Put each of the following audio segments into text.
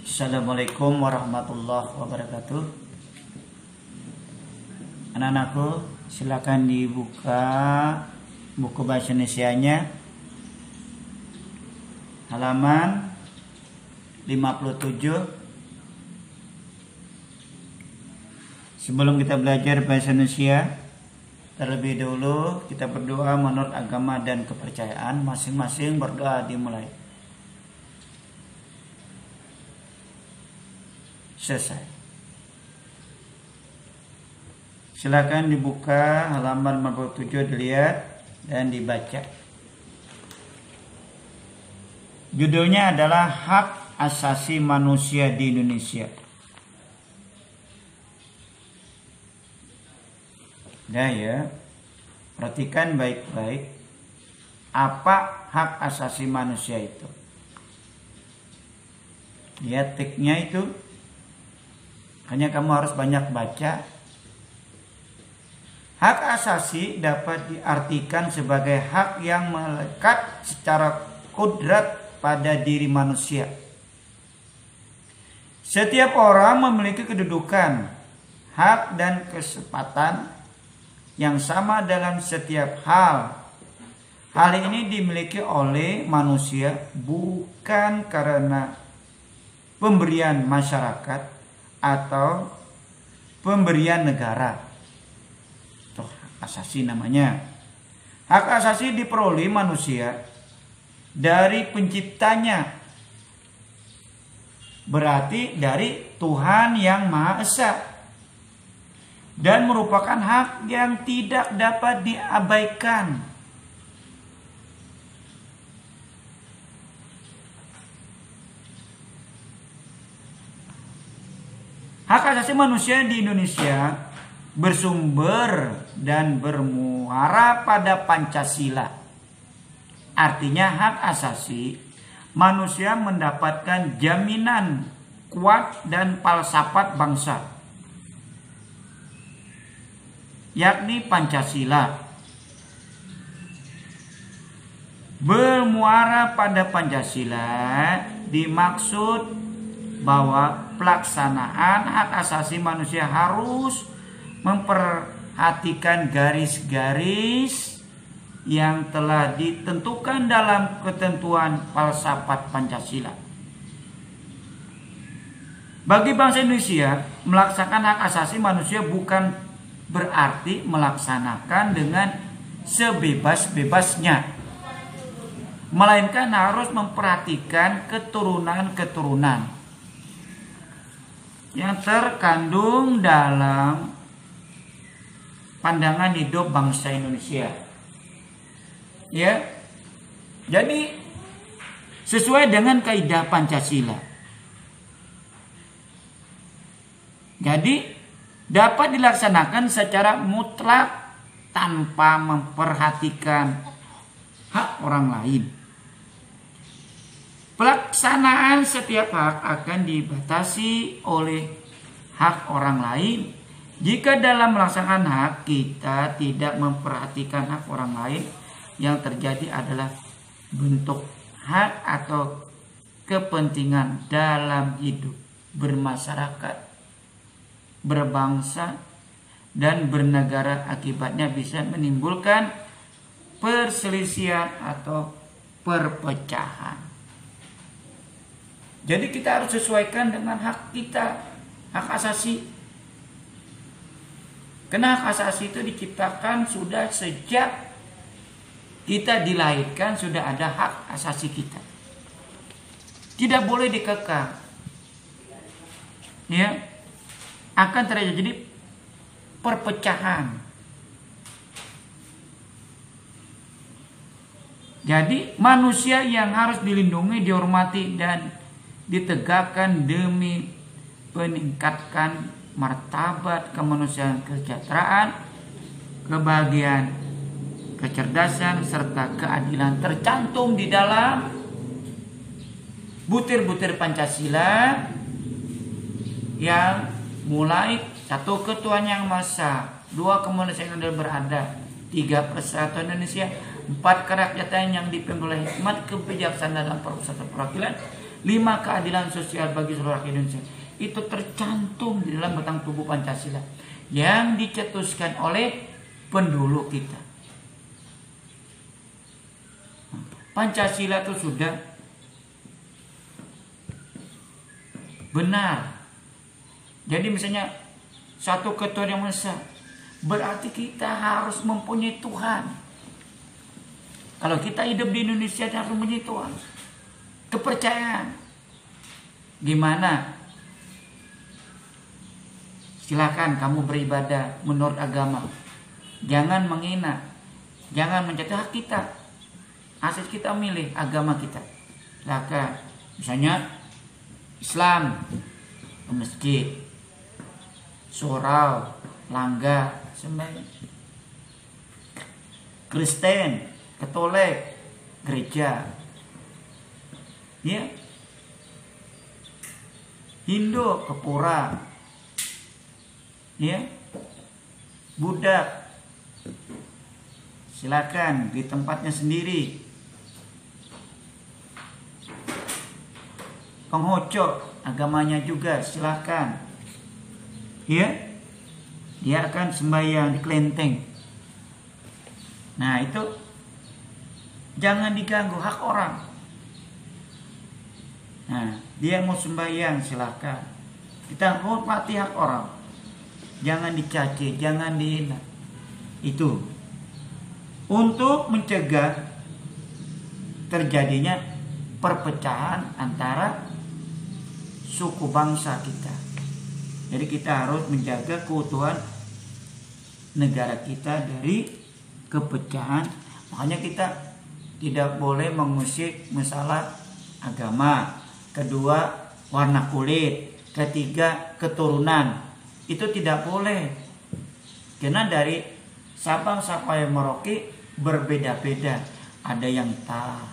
Assalamualaikum warahmatullahi wabarakatuh. Anak-anakku, silakan dibuka buku bahasa Indonesianya halaman 57. Sebelum kita belajar bahasa Indonesia, terlebih dahulu kita berdoa menurut agama dan kepercayaan masing-masing. Berdoa dimulai. Selesai. Silakan dibuka halaman 57, dilihat dan dibaca. Judulnya adalah Hak Asasi Manusia di Indonesia. Nah ya, perhatikan baik-baik apa hak asasi manusia itu. Ya, tiknya itu hanya kamu harus banyak baca. Hak asasi dapat diartikan sebagai hak yang melekat secara kodrat pada diri manusia. Setiap orang memiliki kedudukan, hak dan kesempatan yang sama dalam setiap hal. Hal ini dimiliki oleh manusia bukan karena pemberian masyarakat atau pemberian negara. Itu hak asasi namanya. Hak asasi diperoleh manusia dari penciptanya. Berarti dari Tuhan yang Maha Esa. Dan merupakan hak yang tidak dapat diabaikan. Hak asasi manusia di Indonesia bersumber dan bermuara pada Pancasila. Artinya hak asasi manusia mendapatkan jaminan kuat dan falsafat bangsa, yakni Pancasila. Bermuara pada Pancasila dimaksud bahwa pelaksanaan hak asasi manusia harus memperhatikan garis-garis yang telah ditentukan dalam ketentuan falsafat Pancasila. Bagi bangsa Indonesia, melaksanakan hak asasi manusia bukan berarti melaksanakan dengan sebebas-bebasnya, melainkan harus memperhatikan keturunan-keturunan yang terkandung dalam pandangan hidup bangsa Indonesia. Ya. Jadi sesuai dengan kaidah Pancasila. Jadi dapat dilaksanakan secara mutlak tanpa memperhatikan hak orang lain. Pelaksanaan setiap hak akan dibatasi oleh hak orang lain. Jika dalam melaksanakan hak kita tidak memperhatikan hak orang lain, yang terjadi adalah bentuk hak atau kepentingan dalam hidup bermasyarakat, berbangsa, dan bernegara. Akibatnya bisa menimbulkan perselisihan atau perpecahan. Jadi kita harus sesuaikan dengan hak kita, hak asasi. Karena hak asasi itu diciptakan sudah sejak kita dilahirkan, sudah ada hak asasi kita. Tidak boleh dikekang. Ya. Akan terjadi perpecahan. Jadi manusia yang harus dilindungi, dihormati, dan ditegakkan demi meningkatkan martabat kemanusiaan, kesejahteraan, kebahagiaan, kecerdasan, serta keadilan tercantum di dalam butir-butir Pancasila yang mulai 1. Ketuhanan Yang Maha Esa, 2. Kemanusiaan yang berada, 3. Persatuan Indonesia, 4. Kerakyatan yang dipimpin oleh hikmat kebijaksanaan dalam proses perwakilan, 5 keadilan sosial bagi seluruh rakyat Indonesia itu tercantum di dalam batang tubuh Pancasila yang dicetuskan oleh pendulu kita. Pancasila itu sudah benar. Jadi misalnya satu ketuhanan yang maha esa, berarti kita harus mempunyai Tuhan. Kalau kita hidup di Indonesia harus mempunyai Tuhan. Kepercayaan. Gimana? Silakan kamu beribadah menurut agama. Jangan menghina. Jangan mencaci hak kita. Asal kita milih agama kita. Silakan. Misalnya Islam ke masjid, surau, langgar, sembahyang. Kristen, Katolik, gereja. Ya. Hindu ke pura. Ya, Buddha silakan di tempatnya sendiri. Penghoco agamanya juga silakan. Ya, dia akan sembahyang di kelenteng. Nah itu jangan diganggu hak orang. Nah dia mau sembahyang silakan. Kita hormati hak orang. Jangan dicaci, jangan dihina. Itu untuk mencegah terjadinya perpecahan antara suku bangsa kita. Jadi kita harus menjaga keutuhan negara kita dari kepecahan. Makanya kita tidak boleh mengusik masalah agama. Kedua, warna kulit. Ketiga, keturunan. Itu tidak boleh. Karena dari Sabang sampai Merauke berbeda-beda. Ada yang hitam,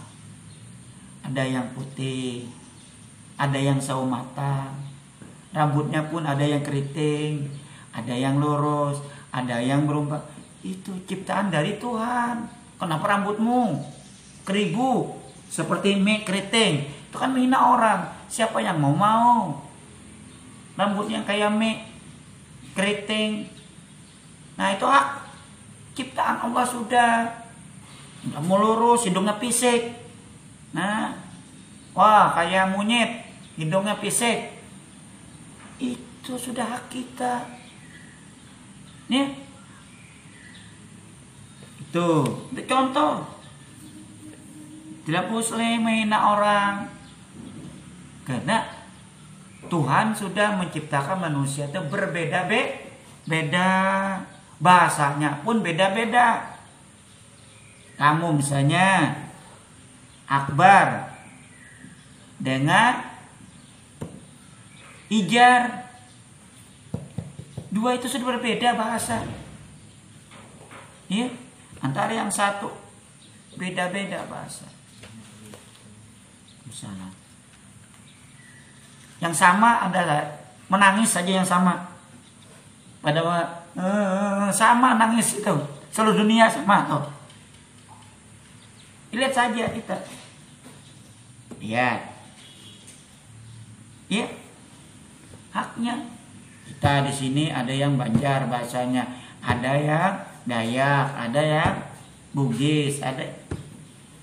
ada yang putih, ada yang sawo matang. Rambutnya pun ada yang keriting, ada yang lurus, ada yang berumpal. Itu ciptaan dari Tuhan. Kenapa rambutmu keribu seperti mie keriting? Itu kan menghina orang. Siapa yang mau? Rambutnya kayak mie keriting. Nah itu hak ciptaan Allah sudah. Nggak mau lurus, hidungnya pisik. Nah, wah kayak monyet, hidungnya pisik. Itu sudah hak kita. Nih, itu contoh. Tidak boleh menghina orang. Karena Tuhan sudah menciptakan manusia itu berbeda-beda. Bahasanya pun beda-beda. Kamu misalnya Akbar dengan Ijar. Dua itu sudah berbeda bahasa. Ya, antara yang satu beda-beda bahasa. Misalnya yang sama adalah menangis saja yang sama. Pada sama nangis itu. Seluruh dunia sama tuh. Lihat saja kita. Lihat. Ya. Haknya. Kita di sini ada yang Banjar bahasanya, ada yang Dayak, ada yang Bugis, ada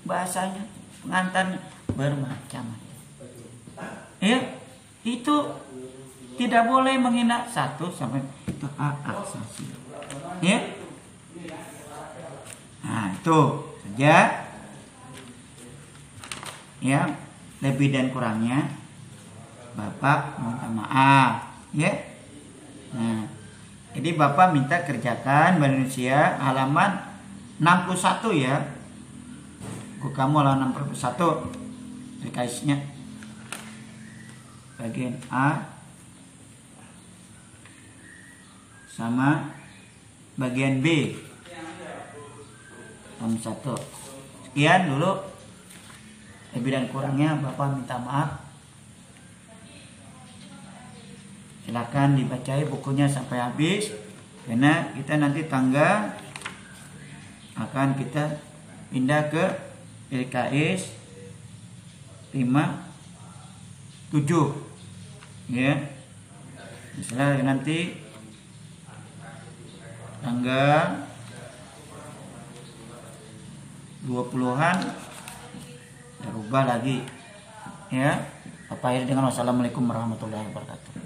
bahasanya, pengantarnya bermacam-macam. Ya. Itu tidak boleh menghina satu sampai itu hak asasi. Ya. Nah, itu saja. Ya, lebih dan kurangnya Bapak minta maaf, ya. Nah, jadi Bapak minta kerjakan Bahasa Indonesia halaman 61 ya. Kamu halaman 61. Dikasihnya bagian A sama bagian B. Halaman 1. Sekian dulu. Lebih dan kurangnya Bapak minta maaf. Silakan dibacai bukunya sampai habis. Karena kita nanti tanggal akan kita pindah ke LKS 5 Ya. Misalnya nanti tanggal 20-an ya rubah lagi. Ya. Apa akhir dengan wassalamualaikum warahmatullahi wabarakatuh.